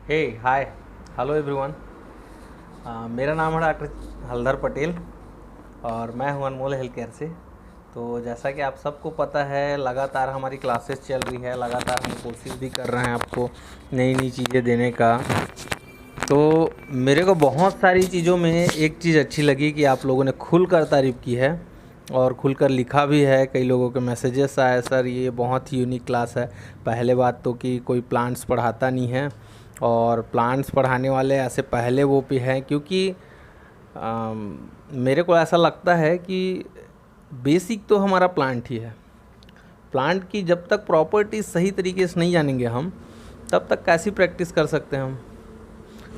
हे hi hello everyone. मेरा नाम है डॉक्टर हलधर पटेल और मैं हूं अनमोल हेल्थ केयर से। तो जैसा कि आप सबको पता है, लगातार हमारी क्लासेस चल रही है, लगातार हम कोशिश भी कर रहे हैं आपको नई नई चीज़ें देने का। तो मेरे को बहुत सारी चीज़ों में एक चीज़ अच्छी लगी कि आप लोगों ने खुलकर तारीफ़ की है और खुलकर लिखा भी है। कई लोगों के मैसेजेस आए, सर ये बहुत ही यूनिक क्लास है। पहले बात तो कि कोई प्लांट्स पढ़ाता नहीं है और प्लांट्स पढ़ाने वाले ऐसे पहले वो भी हैं, क्योंकि मेरे को ऐसा लगता है कि बेसिक तो हमारा प्लांट ही है। प्लांट की जब तक प्रॉपर्टी सही तरीके से नहीं जानेंगे हम, तब तक कैसी प्रैक्टिस कर सकते हैं हम।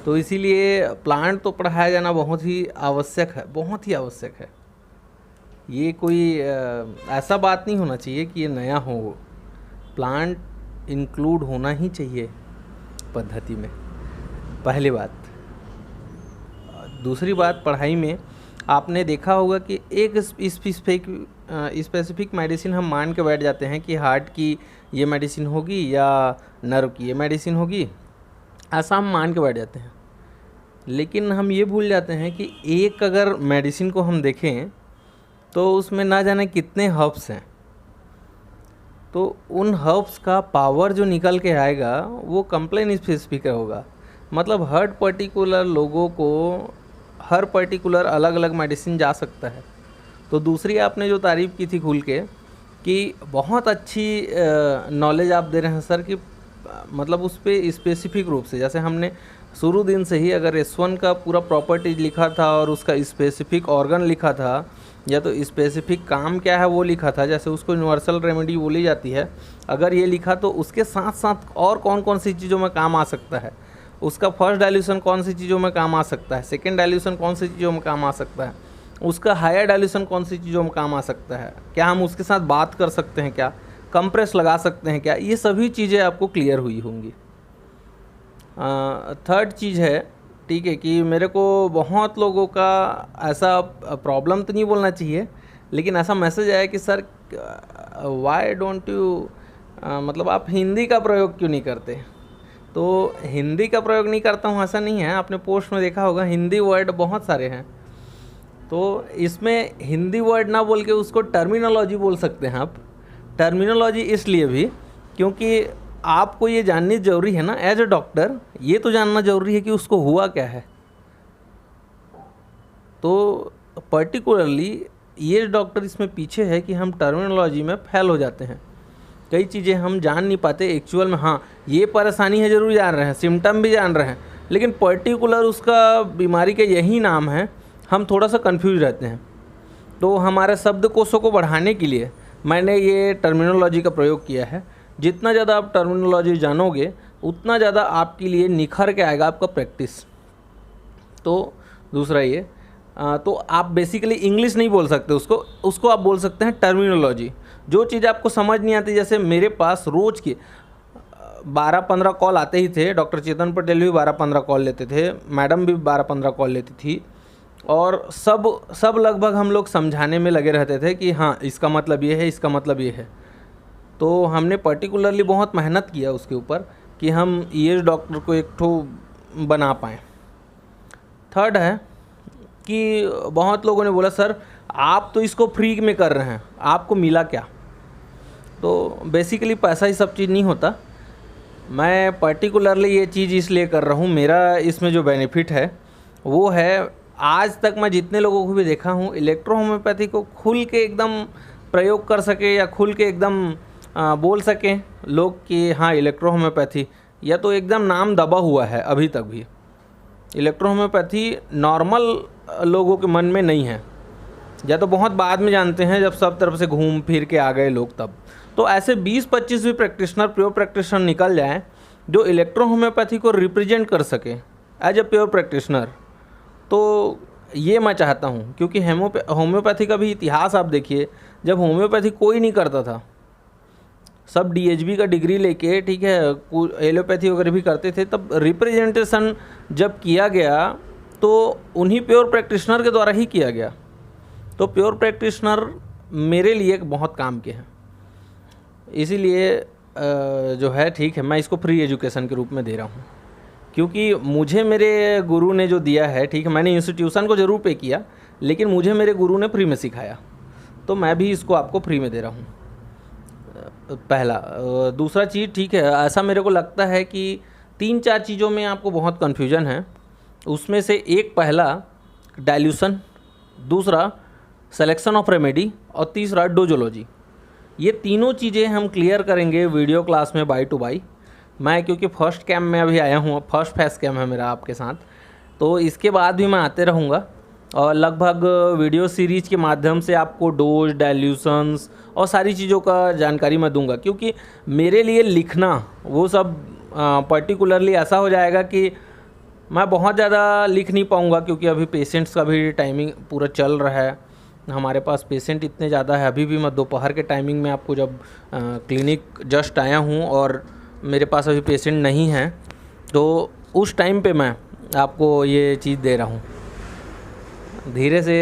तो इसीलिए प्लांट तो पढ़ाया जाना बहुत ही आवश्यक है, बहुत ही आवश्यक है। ये कोई ऐसा बात नहीं होना चाहिए कि ये नया हो। प्लांट इंक्लूड होना ही चाहिए पद्धति में, पहली बात। दूसरी बात, पढ़ाई में आपने देखा होगा कि एक स्पेसिफिक मेडिसिन हम मान के बैठ जाते हैं कि हार्ट की ये मेडिसिन होगी या नर्व की ये मेडिसिन होगी, ऐसा हम मान के बैठ जाते हैं। लेकिन हम ये भूल जाते हैं कि एक अगर मेडिसिन को हम देखें तो उसमें ना जाने कितने हर्ब्स हैं। तो उन हर्ब्स का पावर जो निकल के आएगा वो कंप्लेन स्पेसिफिक होगा। मतलब हर पर्टिकुलर लोगों को हर पर्टिकुलर अलग अलग मेडिसिन जा सकता है। तो दूसरी आपने जो तारीफ़ की थी खुल के कि बहुत अच्छी नॉलेज आप दे रहे हैं सर, कि मतलब उस पर स्पेसिफिक रूप से, जैसे हमने शुरू दिन से ही अगर S1 का पूरा प्रॉपर्टीज लिखा था और उसका स्पेसिफिक ऑर्गन लिखा था, या तो स्पेसिफिक काम क्या है वो लिखा था, जैसे उसको यूनिवर्सल रेमेडी बोली जाती है, अगर ये लिखा तो उसके साथ साथ और कौन कौन सी चीज़ों में काम आ सकता है, उसका फर्स्ट डाइल्यूशन कौन सी चीज़ों में काम आ सकता है, सेकेंड डाइल्यूशन कौन सी चीज़ों में काम आ सकता है, उसका हायर डाइल्यूशन कौन सी चीज़ों में काम आ सकता है, क्या हम उसके साथ बात कर सकते हैं, क्या कंप्रेस लगा सकते हैं, क्या ये सभी चीज़ें आपको क्लियर हुई होंगी। थर्ड चीज़ है, ठीक है, कि मेरे को बहुत लोगों का ऐसा प्रॉब्लम तो नहीं बोलना चाहिए, लेकिन ऐसा मैसेज आया कि सर वाई डोंट यू, मतलब आप हिंदी का प्रयोग क्यों नहीं करते। तो हिंदी का प्रयोग नहीं करता हूँ ऐसा नहीं है, आपने पोस्ट में देखा होगा हिंदी वर्ड बहुत सारे हैं। तो इसमें हिंदी वर्ड ना बोल के उसको टर्मिनोलॉजी बोल सकते हैं आप। टर्मिनोलॉजी इसलिए भी क्योंकि आपको ये जाननी ज़रूरी है ना, एज ए डॉक्टर ये तो जानना ज़रूरी है कि उसको हुआ क्या है। तो पर्टिकुलरली ये डॉक्टर इसमें पीछे है कि हम टर्मिनोलॉजी में फेल हो जाते हैं। कई चीज़ें हम जान नहीं पाते एक्चुअल में। हाँ, ये परेशानी है ज़रूर जान रहे हैं, सिम्टम भी जान रहे हैं, लेकिन पर्टिकुलर उसका बीमारी के यही नाम है, हम थोड़ा सा कंफ्यूज रहते हैं। तो हमारे शब्दकोशों को बढ़ाने के लिए मैंने ये टर्मिनोलॉजी का प्रयोग किया है। जितना ज़्यादा आप टर्मिनोलॉजी जानोगे उतना ज़्यादा आपके लिए निखर के आएगा आपका प्रैक्टिस। तो दूसरा ये, तो आप बेसिकली इंग्लिश नहीं बोल सकते उसको, उसको आप बोल सकते हैं टर्मिनोलॉजी। जो चीज़ आपको समझ नहीं आती, जैसे मेरे पास रोज़ की 12-15 कॉल आते ही थे, डॉक्टर चेतन पटेल भी 12-15 कॉल लेते थे, मैडम भी 12-15 कॉल लेती थी, और सब लगभग हम लोग समझाने में लगे रहते थे कि हाँ इसका मतलब ये है, इसका मतलब ये है। तो हमने पर्टिकुलरली बहुत मेहनत किया उसके ऊपर कि हम ईएस डॉक्टर को एक ठो बना पाएँ। थर्ड है कि बहुत लोगों ने बोला सर आप तो इसको फ्री में कर रहे हैं, आपको मिला क्या। तो बेसिकली पैसा ही सब चीज़ नहीं होता। मैं पर्टिकुलरली ये चीज़ इसलिए कर रहा हूँ, मेरा इसमें जो बेनिफिट है वो है, आज तक मैं जितने लोगों को भी देखा हूँ इलेक्ट्रो होम्योपैथी को खुल के एकदम प्रयोग कर सके या खुल के एकदम बोल सकें लोग कि हाँ इलेक्ट्रो होम्योपैथी, या तो एकदम नाम दबा हुआ है अभी तक भी। इलेक्ट्रो होम्योपैथी नॉर्मल लोगों के मन में नहीं है, या तो बहुत बाद में जानते हैं जब सब तरफ से घूम फिर के आ गए लोग तब। तो ऐसे 20-25 भी प्रैक्टिशनर, प्योर प्रैक्टिशनर निकल जाएं जो इलेक्ट्रो होम्योपैथी को रिप्रेजेंट कर सके एज ए प्योर प्रैक्टिशनर। तो ये मैं चाहता हूँ, क्योंकि होम्योपैथी का भी इतिहास आप देखिए, जब होम्योपैथी कोई नहीं करता था, सब डीएचबी का डिग्री लेके, ठीक है, एलोपैथी वगैरह भी करते थे, तब रिप्रेजेंटेशन जब किया गया तो उन्हीं प्योर प्रैक्टिशनर के द्वारा ही किया गया। तो प्योर प्रैक्टिशनर मेरे लिए बहुत काम के हैं, इसीलिए जो है ठीक है, मैं इसको फ्री एजुकेशन के रूप में दे रहा हूँ क्योंकि मुझे मेरे गुरु ने जो दिया है, ठीक है, मैंने इंस्टीट्यूशन को ज़रूर पे किया, लेकिन मुझे मेरे गुरु ने फ्री में सिखाया, तो मैं भी इसको आपको फ्री में दे रहा हूँ। पहला। दूसरा चीज़, ठीक है, ऐसा मेरे को लगता है कि 3-4 चीज़ों में आपको बहुत कन्फ्यूजन है। उसमें से एक, पहला डाइल्यूशन, दूसरा सिलेक्शन ऑफ रेमेडी और तीसरा डोजोलॉजी। ये तीनों चीज़ें हम क्लियर करेंगे वीडियो क्लास में बाई टू बाई। मैं क्योंकि फर्स्ट कैम्प में अभी आया हूँ, फर्स्ट फेस कैम्प है मेरा आपके साथ, तो इसके बाद भी मैं आते रहूँगा और लगभग वीडियो सीरीज़ के माध्यम से आपको डोज, डाइल्यूशंस और सारी चीज़ों का जानकारी मैं दूंगा। क्योंकि मेरे लिए लिखना वो सब पर्टिकुलरली ऐसा हो जाएगा कि मैं बहुत ज़्यादा लिख नहीं पाऊँगा, क्योंकि अभी पेशेंट्स का भी टाइमिंग पूरा चल रहा है, हमारे पास पेशेंट इतने ज़्यादा है। अभी भी मैं दोपहर के टाइमिंग में आपको जब क्लिनिक जस्ट आया हूँ और मेरे पास अभी पेशेंट नहीं है, तो उस टाइम पे मैं आपको ये चीज़ दे रहा हूँ। धीरे से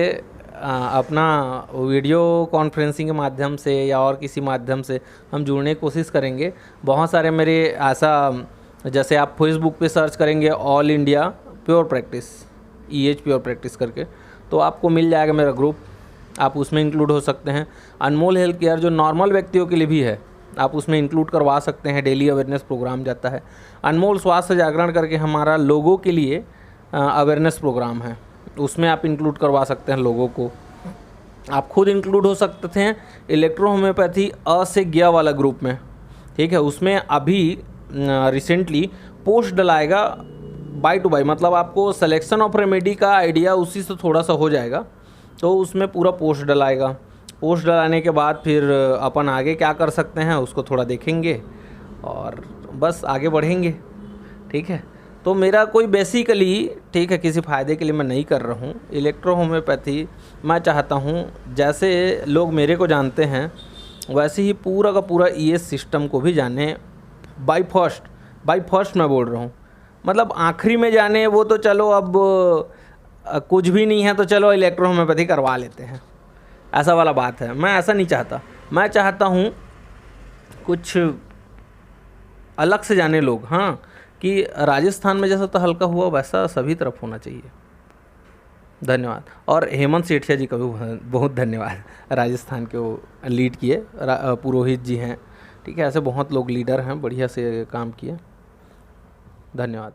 अपना वीडियो कॉन्फ्रेंसिंग के माध्यम से या और किसी माध्यम से हम जुड़ने की कोशिश करेंगे। बहुत सारे मेरे ऐसा, जैसे आप फेसबुक पे सर्च करेंगे all India pure practice, EH pure practice करके, तो आपको मिल जाएगा मेरा ग्रुप, आप उसमें इंक्लूड हो सकते हैं। अनमोल हेल्थ केयर जो नॉर्मल व्यक्तियों के लिए भी है, आप उसमें इंक्लूड करवा सकते हैं। डेली अवेयरनेस प्रोग्राम जाता है। अनमोल स्वास्थ्य जागरण करके हमारा लोगों के लिए अवेयरनेस प्रोग्राम है, उसमें आप इंक्लूड करवा सकते हैं लोगों को। आप खुद इंक्लूड हो सकते हैं इलेक्ट्रो होम्योपैथी अ से ज्ञ वाला ग्रुप में, ठीक है। उसमें अभी रिसेंटली पोस्ट डलाएगा बाई टू बाई, मतलब आपको सिलेक्शन ऑफ रेमेडी का आइडिया उसी से थोड़ा सा हो जाएगा, तो उसमें पूरा पोस्ट डलाएगा। पोस्ट डलाने के बाद फिर अपन आगे क्या कर सकते हैं उसको थोड़ा देखेंगे और बस आगे बढ़ेंगे, ठीक है। तो मेरा कोई बेसिकली, ठीक है, किसी फ़ायदे के लिए मैं नहीं कर रहा हूँ। इलेक्ट्रो होम्योपैथी मैं चाहता हूँ जैसे लोग मेरे को जानते हैं वैसे ही पूरा का पूरा ES सिस्टम को भी जाने। बाई फर्स्ट मैं बोल रहा हूँ, मतलब आखिरी में जाने वो तो चलो, अब कुछ भी नहीं है तो चलो इलेक्ट्रो होम्योपैथी करवा लेते हैं, ऐसा वाला बात है। मैं ऐसा नहीं चाहता, मैं चाहता हूँ कुछ अलग से जाने लोग, हाँ, कि राजस्थान में जैसा तो हल्का हुआ वैसा सभी तरफ होना चाहिए। धन्यवाद। और हेमंत सेठिया जी का भी बहुत धन्यवाद, राजस्थान के वो लीड किए, पुरोहित जी हैं, ठीक है, ऐसे बहुत लोग लीडर हैं, बढ़िया से काम किए। धन्यवाद।